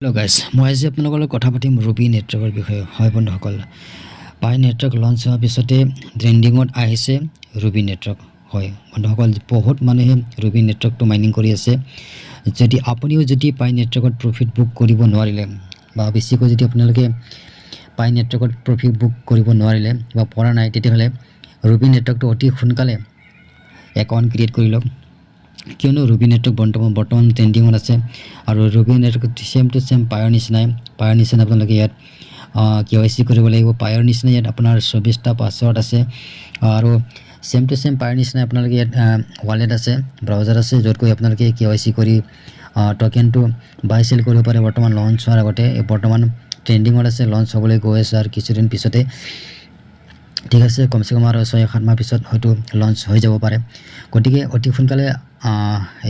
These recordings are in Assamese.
হেল্ল' গাইজ, মই আজি আপোনালোকৰ লগত কথা পাতিম ৰুবি নেটৱৰ্কৰ বিষয়ে। হয় বন্ধুসকল, পাই নেটৱৰ্ক লঞ্চ হোৱাৰ পিছতে ট্ৰেণ্ডিঙত আহিছে ৰুবি নেটৱৰ্ক। হয় বন্ধুসকল, বহুত মানুহে ৰুবি নেটৱৰ্কটো মাইনিং কৰি আছে। যদি আপুনিও যদি পাই নেটৱৰ্কত প্ৰফিট বুক কৰিব নোৱাৰিলে বা বেছিকৈ যদি আপোনালোকে পাই নেটৱৰ্কত প্ৰফিট বুক কৰিব নোৱাৰিলে বা পৰা নাই, তেতিয়াহ'লে ৰুবি নেটৱৰ্কটো অতি সোনকালে একাউণ্ট ক্ৰিয়েট কৰি লওক। কিয়নো ৰুবি নেটৱৰ্ক বৰ্তমান ট্ৰেণ্ডিঙত আছে আৰু Ruby network same to same পায়ৰ নিচিনা আপোনালোকে ইয়াত KYC কৰিব লাগিব। পায়ৰ নিচিনা ইয়াত আপোনাৰ 24টা পাছৱৰ্ড আছে আৰু ছেম টু ছেম পায়ৰ নিচিনা আপোনালোকে ইয়াত ৱালেট আছে, ব্ৰাউজাৰ আছে, য'ত গৈ আপোনালোকে KYC কৰি টকেনটো বাই চেল কৰিব পাৰে। বৰ্তমান লঞ্চ হোৱাৰ আগতে বৰ্তমান ট্ৰেণ্ডিঙত আছে, লঞ্চ হ'বলৈ গৈ আছে আৰু কিছুদিন পিছতে, ঠিক আছে, কমচে কম আৰু 6-7 মাহ পিছত হয়তো লঞ্চ হৈ যাব পাৰে। গতিকে অতি সোনকালে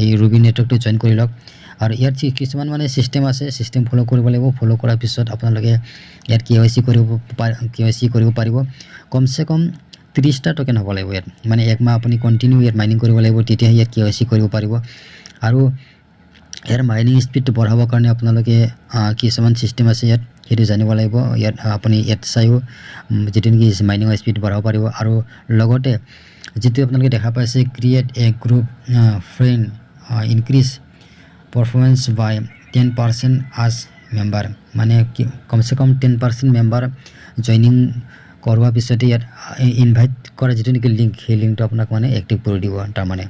এই ৰুবি নেটৱৰ্কটো জইন কৰি লওক। আৰু ইয়াত কিছুমান মানে চিষ্টেম আছে, চিষ্টেম ফ'ল' কৰিব লাগিব। ফ'ল' কৰাৰ পিছত আপোনালোকে ইয়াত KYC কৰিব পাৰিব। কমচে কম 30টা টকেন হ'ব লাগিব ইয়াত, মানে 1 মাহ আপুনি কণ্টিনিউ ইয়াত মাইনিং কৰিব লাগিব, তেতিয়াহে ইয়াত KYC কৰিব পাৰিব। আৰু ইয়াৰ মাইনিং স্পীডটো বঢ়াবৰ কাৰণে আপোনালোকে কিছুমান চিষ্টেম আছে ইয়াত, সেইটো জানিব লাগিব। ইয়াত আপুনি ইয়াত চাইও যিটো নেকি মাইনিঙৰ স্পীড বঢ়াব পাৰিব। আৰু লগতে যিটো আপোনালোকে দেখা পাইছে, ক্ৰিয়েট এ গ্ৰুপ ফ্ৰেণ্ড ইনক্ৰিজ পাৰফৰ্মেঞ্চ বাই 10% আজ মেম্বাৰ, মানে কমচে কম 10% মেম্বাৰ জইনিং কৰোৱাৰ পিছতে ইয়াত ইনভাইট কৰা যিটো নেকি লিংক, সেই লিংকটো আপোনাক মানে এক্টিভ কৰি দিব। তাৰমানে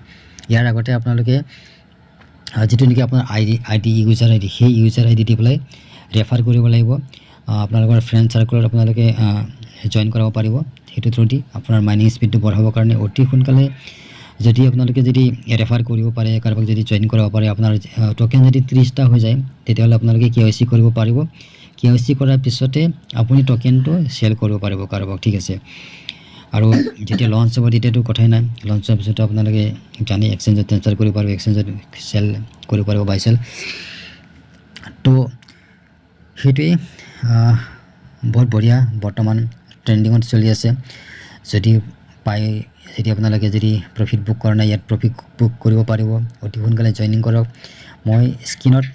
ইয়াৰ আগতে আপোনালোকে যিটো নেকি আপোনাৰ ইউজাৰ আই ডি, সেই ইউজাৰ আই ডি দি পেলাই ৰেফাৰ কৰিব লাগিব। আপোনালোকৰ ফ্ৰেণ্ড চাৰ্কুলত আপোনালোকে জইন কৰাব পাৰিব। সেইটো থ্ৰুদি আপোনাৰ মাইনিং স্পীডটো বঢ়াবৰ কাৰণে অতি সোনকালে যদি আপোনালোকে যদি ৰেফাৰ কৰিব পাৰে, কাৰোবাক যদি জইন কৰাব পাৰে, আপোনাৰ টকেন যদি 30টা হৈ যায়, তেতিয়াহ'লে আপোনালোকে KYC কৰিব পাৰিব। KYC কৰাৰ পিছতে আপুনি টকেনটো চেল কৰিব পাৰিব কাৰোবাক, ঠিক আছে। আৰু যেতিয়া লঞ্চ হ'ব তেতিয়াতো কথাই নাই, লঞ্চ হোৱাৰ পিছতো আপোনালোকে জানি এক্সচেঞ্জত ট্ৰেন্সফাৰ কৰিব পাৰিব, এক্সচেঞ্জত চেল কৰিব পাৰিব, বাই চেল। তো সেইটোৱেই বহুত বঢ়িয়া, বৰ্তমান ট্ৰেণ্ডিঙত চলি আছে। যদি আপোনালোকে যদি প্ৰফিট বুক কৰা নাই, ইয়াত প্ৰফিট বুক কৰিব পাৰিব। অতি সোনকালে জইনিং কৰক। মই স্ক্ৰীণত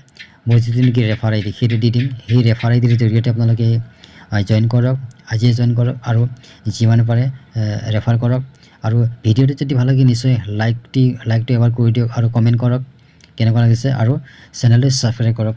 মোৰ যিটো নেকি ৰেফাৰ আই ডি, সেইটো দি দিম। সেই ৰেফাৰ আই ডিৰ জৰিয়তে আপোনালোকে জইন কৰক, আজিয়ে জইন কৰক আৰু যিমান পাৰে ৰেফাৰ কৰক। আৰু ভিডিঅ'টো যদি ভাল লাগে নিশ্চয় লাইকটো এবাৰ কৰি দিয়ক আৰু কমেণ্ট কৰক কেনেকুৱা লাগিছে, আৰু চেনেলটো ছাবস্ক্ৰাইব কৰক।